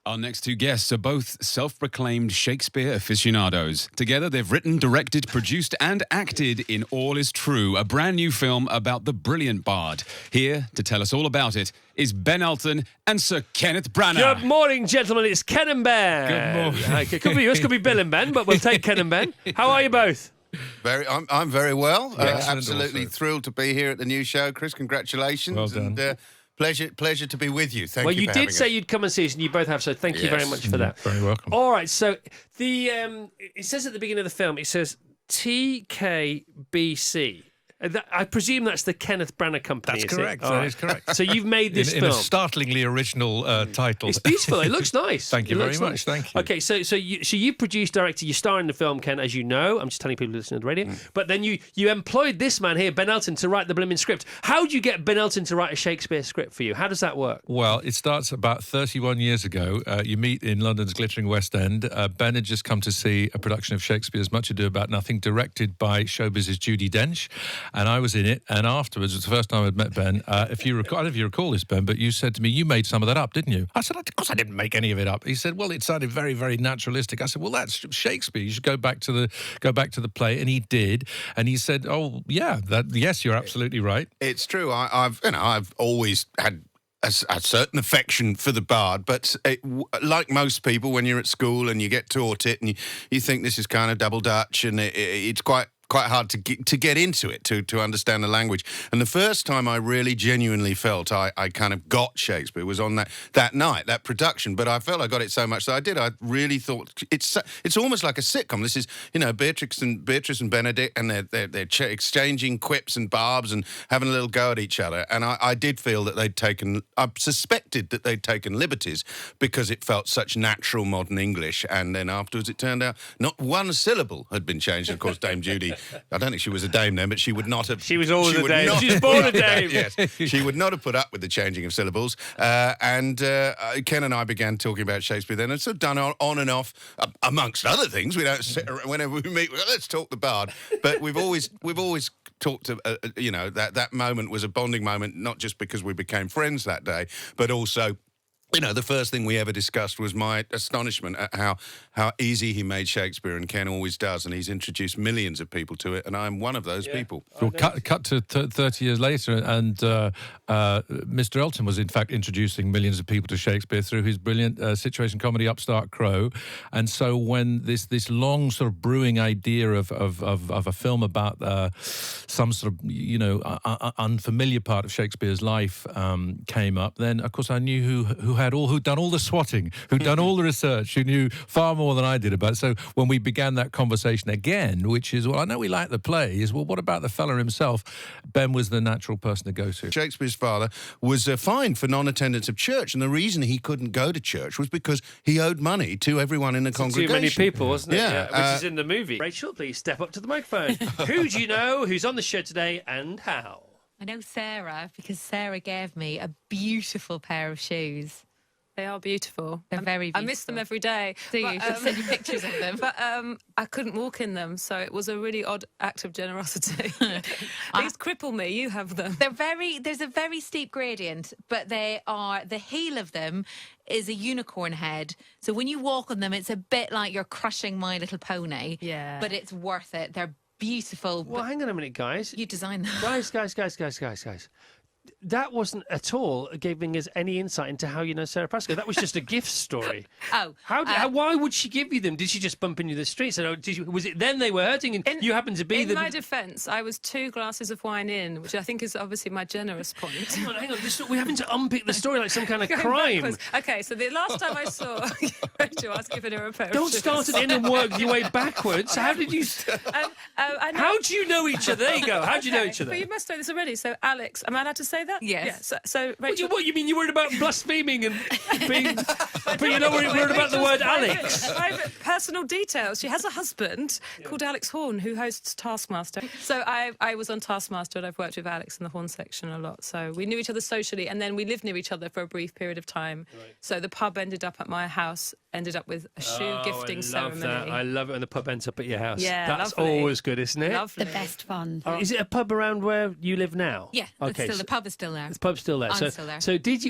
Our next two guests are both self-proclaimed Shakespeare aficionados. Together, they've written, directed, produced, and acted in All Is True, a brand new film about the brilliant bard. Here to tell us all about it is Ben Elton and Sir Kenneth Branagh. Good morning, gentlemen. It's Ken and Ben. Good morning. It could be yours, could be Bill and Ben, but we'll take Ken and Ben. How are you both? I'm very well. Excellent Absolutely also. thrilled to be here at the new show, Chris. Congratulations. Well done. And, pleasure to be with you. Thank Well, you. you for did having say us. you'd come and see us, and you both have, so thank you very Yes. much for that. Very welcome. All right, so the it says at the beginning of the film, it says TKBC. I presume that's the Kenneth Branagh Company. That's is correct. It? All That right. is correct. So you've made this in film. a startlingly original title. It's beautiful. It looks nice. Thank you It very looks much. nice. Thank you. Okay, so you produced, directed, you star in the film, Ken, as you know. I'm just telling people who listen to the radio. But then you employed this man here, Ben Elton, to write the blooming script. How do you get Ben Elton to write a Shakespeare script for you? How does that work? Well, it starts about 31 years ago. You meet in London's glittering West End. Ben had just come to see a production of Shakespeare's Much Ado About Nothing, directed by Showbiz's Judi Dench, and I was in it. And afterwards, it was the first time I'd met Ben. If you recall, I don't know if you recall this, Ben, but you said to me, "You made some of that up, didn't you?" I said, "Of course I didn't make any of it up." He said, "Well, it sounded very, very naturalistic." I said, "Well, that's Shakespeare. You should go back to the play." And he did. And he said, "Oh, yeah, yes, you're absolutely right." It's true. I've always had a certain affection for the bard, but like most people, when you're at school and you get taught it, and you think this is kind of double Dutch, and it's quite hard to get into it, to understand the language. And the first time I really genuinely felt I kind of got Shakespeare was on that night, that production. But I felt I got it so much that I did. I really thought it's almost like a sitcom. This is, Beatrice and Benedict, and they're exchanging quips and barbs and having a little go at each other. And I did feel that I suspected that they'd taken liberties because it felt such natural modern English. And then afterwards it turned out not one syllable had been changed. And of course, Dame Judy, I don't think she was a dame then, but she would not have... She was always a would dame. not She's have born put a up with dame. that, Yes, she would not have put up with the changing of syllables. And Ken and I began talking about Shakespeare then, and sort of done on and off, amongst other things. We don't sit around, whenever we meet, let's talk the bard. But we've always talked to, that moment was a bonding moment, not just because we became friends that day, but also... the first thing we ever discussed was my astonishment at how easy he made Shakespeare, and Ken always does, and he's introduced millions of people to it, and I'm one of those people. Well, cut to 30 years later, and Mr. Elton was in fact introducing millions of people to Shakespeare through his brilliant situation comedy Upstart Crow. And so when this long sort of brewing idea of a film about some sort of unfamiliar part of Shakespeare's life came up, then of course I knew who'd done all the swatting, who'd done all the research, who knew far more than I did about it. So when we began that conversation again, which is, well, I know we like the play, is, well, what about the fella himself? Ben was the natural person to go to. Shakespeare's father was fined for non-attendance of church, and the reason he couldn't go to church was because he owed money to everyone in the congregation. Too many people, wasn't it? Yeah, Which is in the movie. Rachel, please step up to the microphone. Who do you know who's on the show today and how? I know Sarah because Sarah gave me a beautiful pair of shoes. They are beautiful. They're very beautiful. I miss them every day. Do you? Should send you pictures of them. But I couldn't walk in them, so it was a really odd act of generosity. These cripple me. You have them. There's a very steep gradient, but the heel of them is a unicorn head. So when you walk on them, it's a bit like you're crushing My Little Pony. Yeah. But it's worth it. They're beautiful. Well, hang on a minute, guys. You designed them. Guys. That wasn't at all giving us any insight into how you know Sarah Pascoe. That was just a gift story. Oh. Why would she give you them? Did she just bump into the streets? Was it then they were hurting and you happened to be In my defence, I was 2 glasses of wine in, which I think is obviously my generous point. Hang on. We're having to unpick the story like some kind of Going crime. backwards. Okay, so the last time I saw Rachel, I was giving her a pair Don't of shoes. start at the end and work your way backwards. How did you... I know- How do you know each other? There you go. How do you know Okay, each other? But you must know this already. So, Alex, am I allowed to say that? Yes. Yeah, so Rachel... What you mean? You worried about blaspheming and being... but you're not worried about the word Alex. Private personal details. She has a husband called Alex Horn who hosts Taskmaster. So I was on Taskmaster, and I've worked with Alex in the Horn section a lot. So we knew each other socially, and then we lived near each other for a brief period of time. Right. So the pub ended up at my house, ended up with a shoe gifting ceremony. That. I love it when the pub ends up at your house. Yeah, that's lovely. always good, isn't it? Lovely. The best fun. Is it a pub around where you live now? Yeah, Okay. the pub is still there. The pub's still there. I'm still there. So did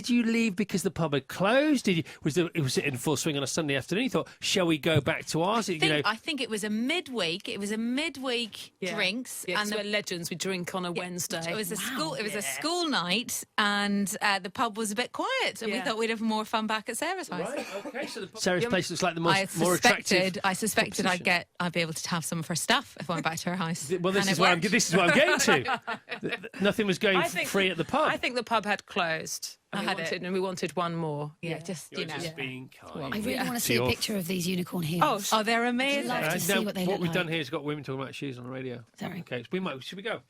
you leave because the pub had closed? Was it in full swing on a Sunday afternoon? You thought, shall we go back to ours? I think it was a midweek. It was a midweek drinks, Yeah, and we're legends. We drink on a Wednesday. it was a school. It was a school night, and the pub was a bit quiet, and we thought we'd have more fun back at Sarah's house. Right. Okay. So Sarah's place looks like the more attractive. I suspected I'd be able to have some of her stuff if I went back to her house. Well, this And is it what worked. this is what I'm getting to. Nothing was going free at the pub. I think the pub had closed. And we wanted one more. Yeah, just You're just being kind. I really want to see a picture of these unicorn heels. Oh, they're amazing. I'd love to see what they look we've like. done here is got women talking about shoes on the radio. Sorry. Okay, should we go?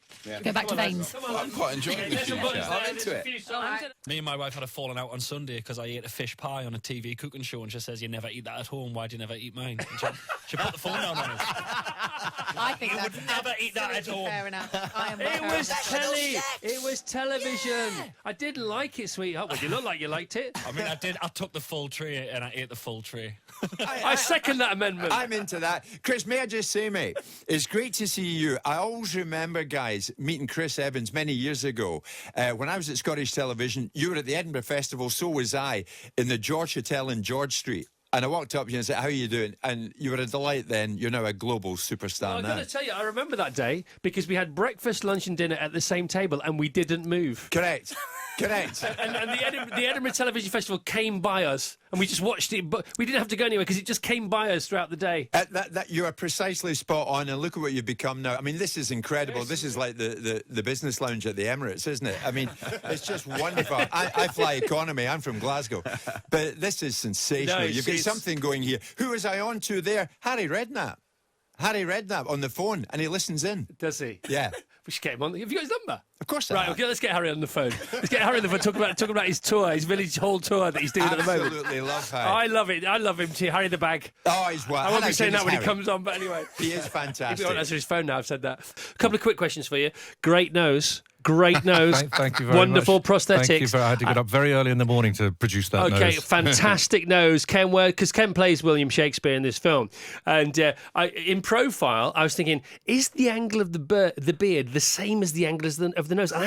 Go back to veins. I'm quite enjoying this. I'm into it. Me and my wife had a falling out on Sunday because I ate a fish pie on a TV cooking show, and she says, "You never eat that at home. Why do you never eat mine?" And she put the phone down on us. I think You that's would never eat that at absolutely home. fair enough. I am with It her. was telly. It was television. I didn't like it, sweetheart. Well, you look like you liked it. I mean, I did. I took the full tray and I ate the full tray. I second that amendment. I'm into that. Chris, may I just say, mate, it's great to see you. I always remember, guys, meeting Chris Evans many years ago. When I was at Scottish Television, you were at the Edinburgh Festival, so was I, in the George Hotel in George Street. And I walked up to you and said, how are you doing? And you were a delight then. You're now a global superstar I've now. got to tell you, I remember that day because we had breakfast, lunch, and dinner at the same table, and we didn't move. Correct. Correct. And the Edinburgh Television Festival came by us, and we just watched it. But we didn't have to go anywhere because it just came by us throughout the day. You are precisely spot on, and look at what you've become now. I mean, this is incredible. This is like the business lounge at the Emirates, isn't it? I mean, it's just wonderful. I fly economy. I'm from Glasgow, but this is sensational. No, You've got it's- something going here. Who was I on to there? Harry Redknapp. Harry Redknapp on the phone, and he listens in. Does he? Yeah. We should get him on. Have you got his number? Of course I Right, have. okay, let's get Harry on the phone. Let's get Harry on the phone, talk about his tour, his village hall tour that he's doing at the moment. Absolutely love Harry. I love it. I love him too. Harry the Bag. Oh, he's wild. I won't Hello, be saying that James when he Harry. comes on, but anyway. He is He fantastic. won't answer his phone now, I've said that. A couple of quick questions for you. Great nose. Great nose. Thank you very Wonderful much. prosthetics. Thank you. I had to get up very early in the morning to produce that Okay, nose. fantastic nose. Ken, because Ken plays William Shakespeare in this film, and in profile, I was thinking, is the angle of the beard the same as the angle of the nose? And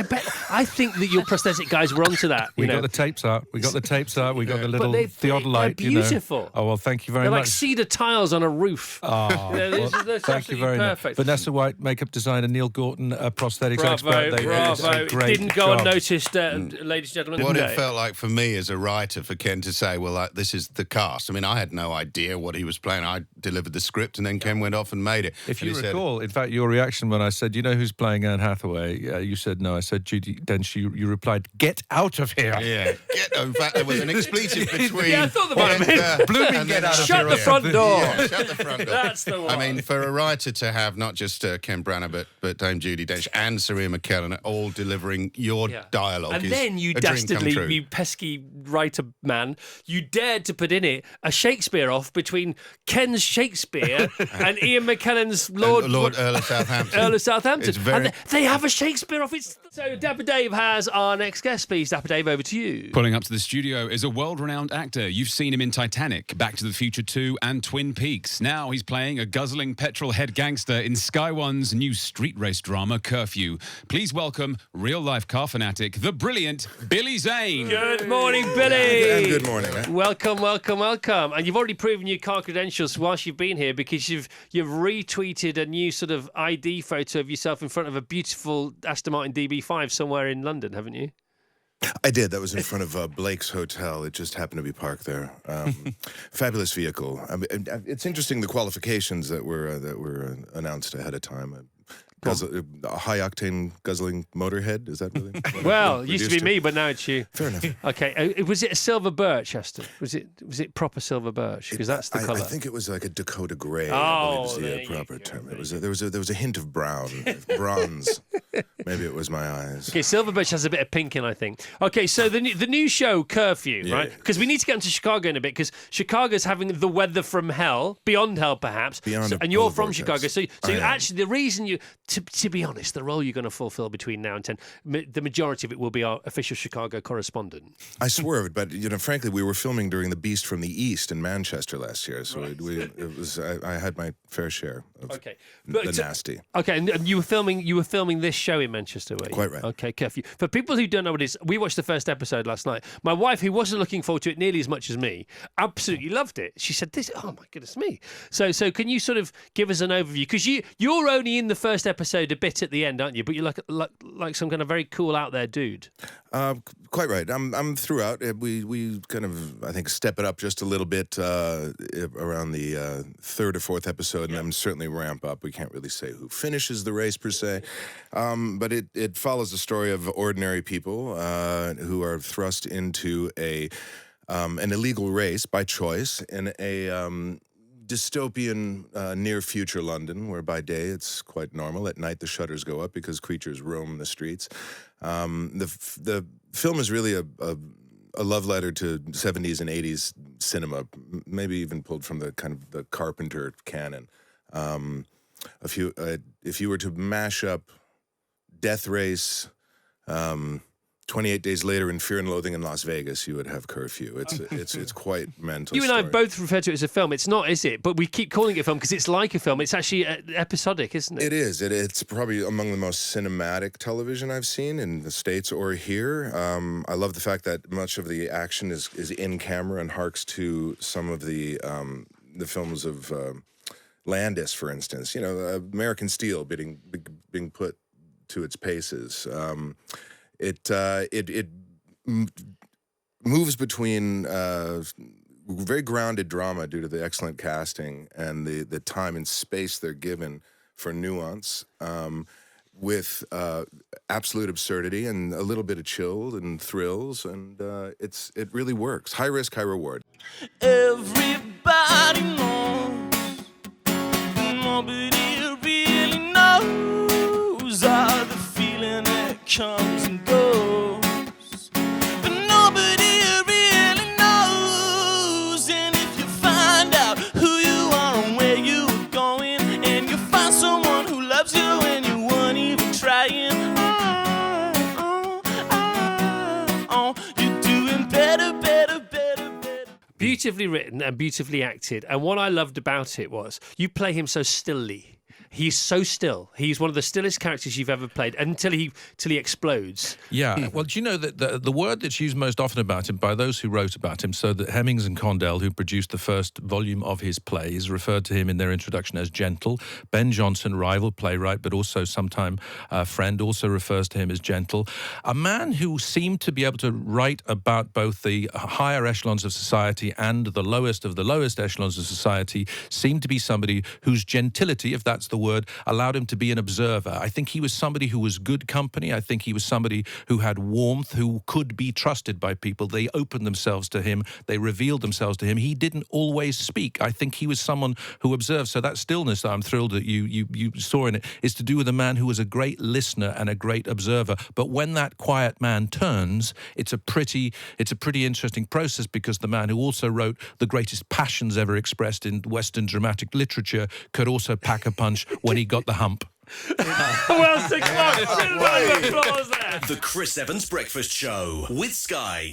I think that your prosthetic guys were onto that. We got the tapes out. We got the tapes out. We got the little they're theodolite. beautiful. Oh well, thank you very They're much. like cedar tiles on a roof. Oh, They're well, thank you absolutely very perfect. much. Vanessa White, makeup designer, Neil Gorton, prosthetics expert. Bravo, They did bravo. a great Didn't go job. unnoticed, ladies and gentlemen. What didn't it they? felt like for me as a writer for Ken to say, well, like, this is the cast. I mean, I had no idea what he was playing. I delivered the script and then Ken went off and made it. If And you he said, recall, in fact, your reaction when I said, you know who's playing Anne Hathaway? You said no. I said Judi Dench. You replied, get out of here. yeah. In fact, there was an expletive between... Yeah, I thought about it. Blooming get out of Shut here. the front door. Yeah, shut the front door. That's the one. I mean, for a writer to have not just Ken Branagh, but Dame Judi Dench and Saria McKellen all delivering your dialogue And is then you a dream come dastardly, true. you pesky writer man, you dared to put in it a Shakespeare off between Ken's Shakespeare and Ian McKellen's Lord Earl of Southampton. Earl of Southampton. It's very... And they have a Shakespeare off. So Dapper Dave has our next guest, please. Dapper Dave, over to you. Pulling up to the studio is a world-renowned actor. You've seen him in Titanic, Back to the Future 2 and Twin Peaks. Now he's playing a guzzling petrol-head gangster in Sky One's new street race drama, Curfew. Please welcome real-life car fanatic, the brilliant Billy Zane. Good morning, Billy. Good morning, man. Welcome, welcome, welcome. And you've already proven your car credentials whilst you've been here because you've retweeted a new sort of ID photo of yourself in front of a beautiful Aston Martin DB5 somewhere in London, haven't you? I did. That was in front of Blake's Hotel. It just happened to be parked there. Fabulous vehicle. I mean, it's interesting the qualifications that were announced ahead of time. A high-octane guzzling motorhead, is that really? Well, it used to be me, but now it's you. Fair enough. Okay, was it a silver birch, Aston? Was it proper silver birch? Because that's the I colour. think it was like a Dakota Gray. Oh, I believe was there the you proper go, term. It was there was a hint of brown, bronze. Maybe it was my eyes. Okay, silver birch has a bit of pink in, I think. Okay, so the new show, Curfew, right? Because we need to get into Chicago in a bit, because Chicago's having the weather from hell, beyond hell perhaps. Beyond a and you're polar from vortex. Chicago, so I you am. actually, the reason you, to be honest, the role you're going to fulfill between now and 10, the majority of it will be our official Chicago correspondent. I swerved, but frankly, we were filming during The Beast from the East in Manchester last year, so it was. I had my fair share of Okay, the nasty. Okay, and you were filming this show in in Manchester, were you? Quite right. Okay, curfew. For people who don't know what it is, we watched the first episode last night. My wife, who wasn't looking forward to it nearly as much as me, absolutely loved it. She said, "This, oh my goodness me!" So can you sort of give us an overview? Because you're only in the first episode a bit at the end, aren't you? But you're like some kind of very cool out there dude. Quite right. I'm throughout. We kind of, I think, step it up just a little bit around the third or fourth episode, and then certainly ramp up. We can't really say who finishes the race per se, but it follows the story of ordinary people who are thrust into an illegal race by choice in a dystopian near future London, where by day it's quite normal. At night the shutters go up because creatures roam the streets. The film is really a love letter to 70s and 80s cinema, maybe even pulled from the kind of the Carpenter canon. If you were to mash up Death Race, 28 Days Later, and Fear and Loathing in Las Vegas, you would have Curfew. It's quite mental. You and I both refer to it as a film. It's not, is it? But we keep calling it a film because it's like a film. It's actually episodic, isn't it? It is. It's probably among the most cinematic television I've seen in the States or here. I love the fact that much of the action is in camera and harks to some of the films of Landis, for instance. You know, American Steel being put to its paces. It moves between very grounded drama due to the excellent casting and the time and space they're given for nuance, with absolute absurdity and a little bit of chill and thrills, and it really works. High risk, high reward. Everybody knows, nobody really knows all the feeling that comes and goes, but nobody really knows. And if you find out who you are and where you are going, and you find someone who loves you and you weren't even trying, you're doing better, better, better, better. Beautifully written and beautifully acted. And what I loved about it was you play him so stilly. He's so still. He's one of the stillest characters you've ever played until he explodes. Yeah. Well, do you know that the word that's used most often about him by those who wrote about him, so that Hemmings and Condell, who produced the first volume of his plays, referred to him in their introduction as gentle. Ben Jonson, rival playwright, but also sometime friend, also refers to him as gentle. A man who seemed to be able to write about both the higher echelons of society and the lowest of the lowest echelons of society, seemed to be somebody whose gentility, if that's the word, allowed him to be an observer. I think he was somebody who was good company. I think he was somebody who had warmth, who could be trusted by people. They opened themselves to him. They revealed themselves to him. He didn't always speak. I think he was someone who observed. So that stillness that I'm thrilled that you saw in it is to do with a man who was a great listener and a great observer. But when that quiet man turns, it's a pretty interesting process, because the man who also wrote the greatest passions ever expressed in Western dramatic literature could also pack a punch when he got the hump. Well, 6 months. Applause there. The Chris Evans Breakfast Show with Sky.